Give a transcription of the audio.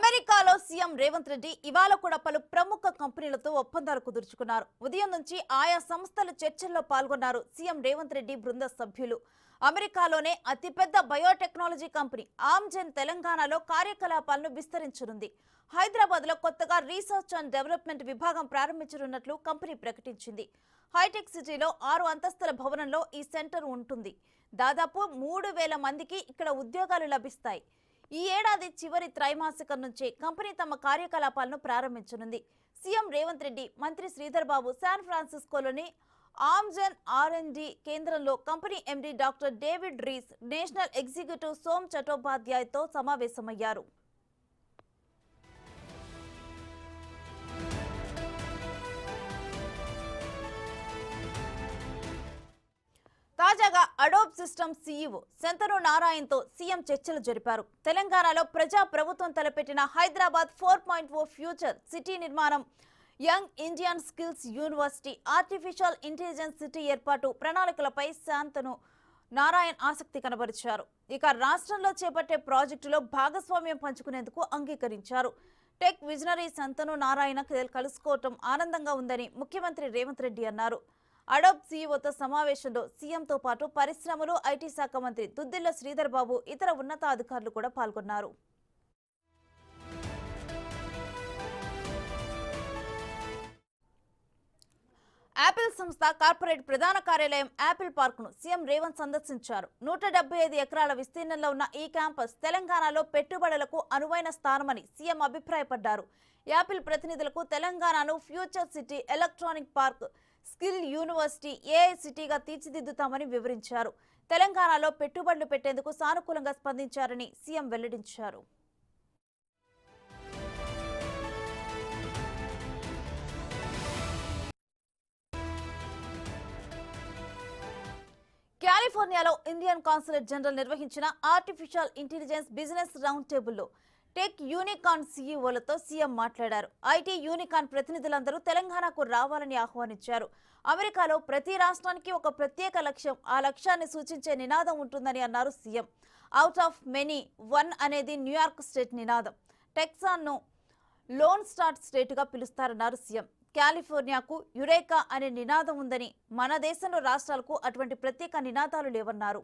అమెరికాలో సీఎం రేవంత్ రెడ్డి ఇవాళ కూడా పలు ప్రముఖ కంపెనీలతో ఒప్పందాలు కుదుర్చుకున్నారు. ఉదయం నుంచి ఆయా సంస్థల చర్చల్లో పాల్గొన్నారు సీఎం రేవంత్ రెడ్డి బృంద సభ్యులు. అమెరికాలోనే అతిపెద్ద బయోటెక్నాలజీ కంపెనీ ఆమ్జెన్ తెలంగాణలో కార్యకలాపాలను విస్తరించనుంది. హైదరాబాద్లో కొత్తగా రీసెర్చ్ అండ్ డెవలప్మెంట్ విభాగం ప్రారంభించనున్నట్లు కంపెనీ ప్రకటించింది. హైటెక్ సిటీలో 6 అంతస్తుల భవనంలో ఈ సెంటర్ ఉంటుంది. దాదాపు 3,000 మందికి ఇక్కడ ఉద్యోగాలు లభిస్తాయి. ఈ ఏడాది చివరి త్రైమాసికం నుంచే కంపెనీ తమ కార్యకలాపాలను ప్రారంభించనుంది. సీఎం రేవంత్ రెడ్డి, మంత్రి శ్రీధర్ బాబు శాన్ ఫ్రాన్సిస్కోలోని ఆమ్జెన్ R&D కేంద్రంలో company MD doctor David Rees, national executive Som చటోపాధ్యాయతో సమావేశమయ్యారు. తాజాగా అడోబ్ సిస్టమ్స్ సీఈఓ శంతను నారాయణ్తో సీఎం చర్చలు జరిపారు. తెలంగాణలో ప్రజా ప్రభుత్వం తలపెట్టిన హైదరాబాద్ 4.0 ఫ్యూచర్ సిటీ నిర్మాణం, Young Indian Skills University, Artificial Intelligence City ఏర్పాటు ప్రణాళికలపై శంతను నారాయణ్ ఆసక్తి కనబరిచారు. ఇక రాష్ట్రంలో చేపట్టే ప్రాజెక్టులో భాగస్వామ్యం పంచుకునేందుకు అంగీకరించారు. టెక్ విజనరీ శంతను నారాయణ కలుసుకోవటం ఆనందంగా ఉందని ముఖ్యమంత్రి రేవంత్ రెడ్డి అన్నారు. అడోబ్ సీఈఓతో సమావేశంలో సీఎంతో పాటు పరిశ్రమలు, ఐటీ శాఖ మంత్రి దుద్దిళ్ల శ్రీధర్ బాబు, ఇతర ఉన్నతాధికారులు కూడా పాల్గొన్నారు. యాపిల్ సంస్థ కార్పొరేట్ ప్రధాన కార్యాలయం యాపిల్ పార్క్ను సీఎం రేవంత్ సందర్శించారు. 175 ఎకరాల విస్తీర్ణంలో ఉన్న ఈ క్యాంపస్ తెలంగాణలో పెట్టుబడులకు అనువైన స్థానమని సీఎం అభిప్రాయపడ్డారు. యాపిల్ ప్రతినిధులకు తెలంగాణను future city, electronic park, skill university, AI సిటీగా తీర్చిదిద్దుతామని వివరించారు. తెలంగాణలో పెట్టుబడులు పెట్టేందుకు సానుకూలంగా స్పందించారని సీఎం వెల్లడించారు. కాలిఫోర్నియాలో ఇండియన్ కాన్సులేట్ జనరల్ నిర్వహించిన ఆర్టిఫిషియల్ ఇంటెలిజెన్స్ బిజినెస్ రౌండ్ టేబుల్లో టెక్ యూనికాన్ సీఈఓలతో సీఎం మాట్లాడారు. ఐటీ యూనికాన్ ప్రతినిధులందరూ తెలంగాణకు రావాలని ఆహ్వానించారు. అమెరికాలో ప్రతి రాష్ట్రానికి ఒక ప్రత్యేక లక్ష్యం, ఆ లక్ష్యాన్ని సూచించే నినాదం ఉంటుందని అన్నారు CM. Out of many one అనేది న్యూయార్క్ స్టేట్ నినాదం. టెక్సాన్ను లోన్ స్టార్ స్టేట్గా పిలుస్తారన్నారు సీఎం. కాలిఫోర్నియాకు యురేకా అనే నినాదం ఉందని, మన దేశంలో రాష్ట్రాలకు అటువంటి ప్రత్యేక నినాదాలు లేవన్నారు.